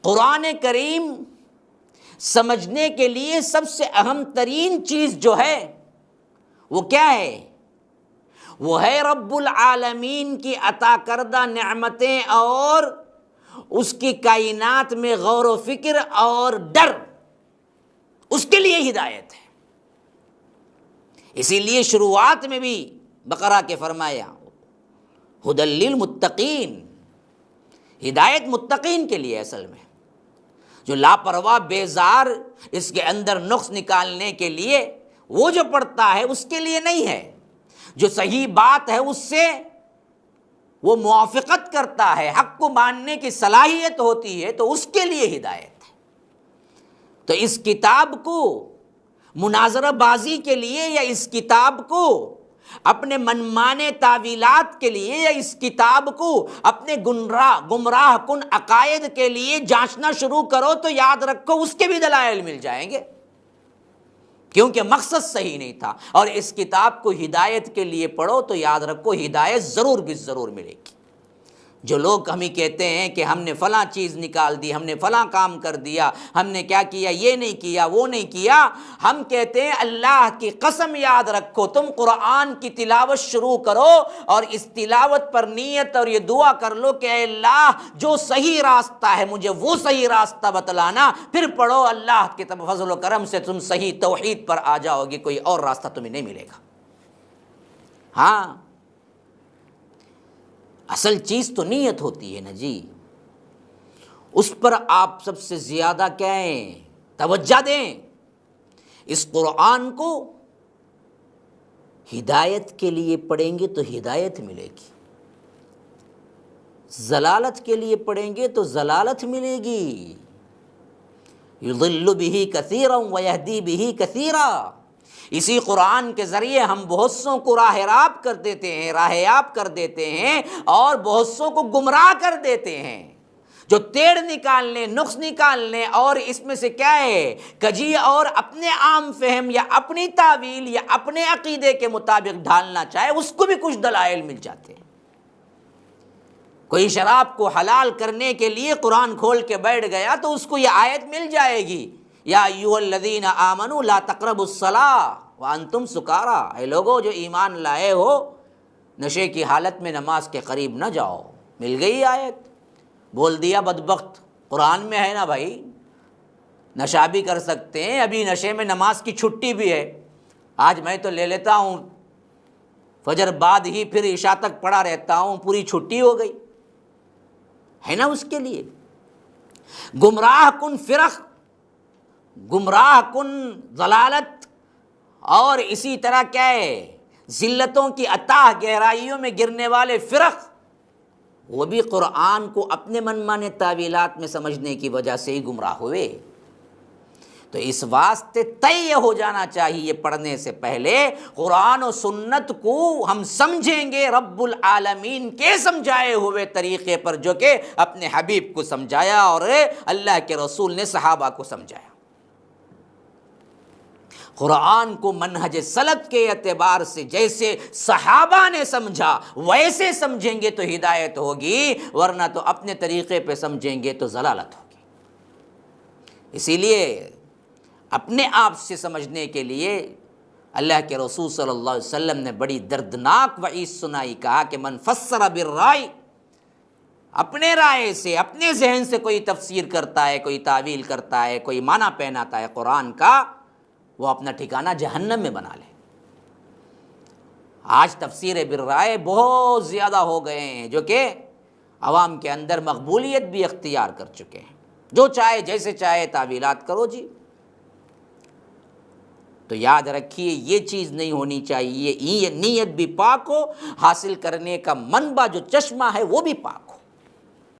قرآن کریم سمجھنے کے لیے سب سے اہم ترین چیز جو ہے وہ کیا ہے؟ وہ ہے رب العالمین کی عطا کردہ نعمتیں اور اس کی کائنات میں غور و فکر اور ڈر، اس کے لیے ہدایت ہے۔ اسی لیے شروعات میں بھی بقرہ کے فرمایا ھدی للمتقین، ہدایت متقین کے لیے، اصل میں جو لاپرواہ بیزار اس کے اندر نقص نکالنے کے لیے وہ جو پڑھتا ہے اس کے لیے نہیں ہے، جو صحیح بات ہے اس سے وہ موافقت کرتا ہے، حق کو ماننے کی صلاحیت ہوتی ہے، تو اس کے لیے ہدایت ہے۔ تو اس کتاب کو مناظرہ بازی کے لیے یا اس کتاب کو اپنے منمانے تعویلات کے لیے یا اس کتاب کو اپنے گمراہ کن عقائد کے لیے جانچنا شروع کرو تو یاد رکھو اس کے بھی دلائل مل جائیں گے، کیونکہ مقصد صحیح نہیں تھا۔ اور اس کتاب کو ہدایت کے لیے پڑھو تو یاد رکھو ہدایت ضرور بھی ضرور ملے گی۔ جو لوگ ہمیں کہتے ہیں کہ ہم نے فلاں چیز نکال دی، ہم نے فلاں کام کر دیا، ہم نے کیا کیا، یہ نہیں کیا، وہ نہیں کیا، ہم کہتے ہیں اللہ کی قسم یاد رکھو، تم قرآن کی تلاوت شروع کرو اور اس تلاوت پر نیت اور یہ دعا کر لو کہ اے اللہ جو صحیح راستہ ہے مجھے وہ صحیح راستہ بتلانا، پھر پڑھو، اللہ کے فضل و کرم سے تم صحیح توحید پر آ جاؤ گے، کوئی اور راستہ تمہیں نہیں ملے گا۔ ہاں، اصل چیز تو نیت ہوتی ہے نا جی، اس پر آپ سب سے زیادہ کیا ہیں توجہ دیں۔ اس قرآن کو ہدایت کے لیے پڑھیں گے تو ہدایت ملے گی، ضلالت کے لیے پڑھیں گے تو ضلالت ملے گی۔ یضل بہ کثیرا ویہدی بہ کثیرا، اسی قرآن کے ذریعے ہم بہت سوں کو راہ یاب کر دیتے ہیں اور بہت سوں کو گمراہ کر دیتے ہیں۔ جو ٹیڑھ نکالنے، نقص نکالنے اور اس میں سے کیا ہے کجی اور اپنے عام فہم یا اپنی تعویل یا اپنے عقیدے کے مطابق ڈھالنا چاہے، اس کو بھی کچھ دلائل مل جاتے ہیں۔ کوئی شراب کو حلال کرنے کے لیے قرآن کھول کے بیٹھ گیا تو اس کو یہ آیت مل جائے گی، یا ایھا الذین آمنوا لا تقربوا الصلاۃ وانتم سکارا، اے لوگو جو ایمان لائے ہو نشے کی حالت میں نماز کے قریب نہ جاؤ۔ مل گئی آیت، بول دیا بدبخت، قرآن میں ہے نا بھائی، نشہ بھی کر سکتے ہیں، ابھی نشے میں نماز کی چھٹی بھی ہے، آج میں تو لے لیتا ہوں فجر بعد ہی پھر عشاء تک پڑا رہتا ہوں، پوری چھٹی ہو گئی ہے نا۔ اس کے لیے گمراہ کن فرق، گمراہ کن ضلالت اور اسی طرح کیا ہے ذلتوں کی اتاہ گہرائیوں میں گرنے والے فرق، وہ بھی قرآن کو اپنے منمانے تعویلات میں سمجھنے کی وجہ سے ہی گمراہ ہوئے۔ تو اس واسطے طے ہو جانا چاہیے پڑھنے سے پہلے قرآن و سنت کو ہم سمجھیں گے رب العالمین کے سمجھائے ہوئے طریقے پر، جو کہ اپنے حبیب کو سمجھایا اور اللہ کے رسول نے صحابہ کو سمجھایا۔ قرآن کو منہج سلف کے اعتبار سے جیسے صحابہ نے سمجھا ویسے سمجھیں گے تو ہدایت ہوگی، ورنہ تو اپنے طریقے پہ سمجھیں گے تو ضلالت ہوگی۔ اسی لیے اپنے آپ سے سمجھنے کے لیے اللہ کے رسول صلی اللہ علیہ وسلم نے بڑی دردناک وعید سنائی، کہا کہ من فسر بالرائے، اپنے رائے سے اپنے ذہن سے کوئی تفسیر کرتا ہے، کوئی تعویل کرتا ہے، کوئی معنی پہناتا ہے قرآن کا، وہ اپنا ٹھکانہ جہنم میں بنا لے۔ آج تفسیر بالرائے بہت زیادہ ہو گئے ہیں، جو کہ عوام کے اندر مقبولیت بھی اختیار کر چکے ہیں، جو چاہے جیسے چاہے تعویلات کرو جی۔ تو یاد رکھیے یہ چیز نہیں ہونی چاہیے، یہ نیت بھی پاک ہو، حاصل کرنے کا منبع جو چشمہ ہے وہ بھی پاک ہو۔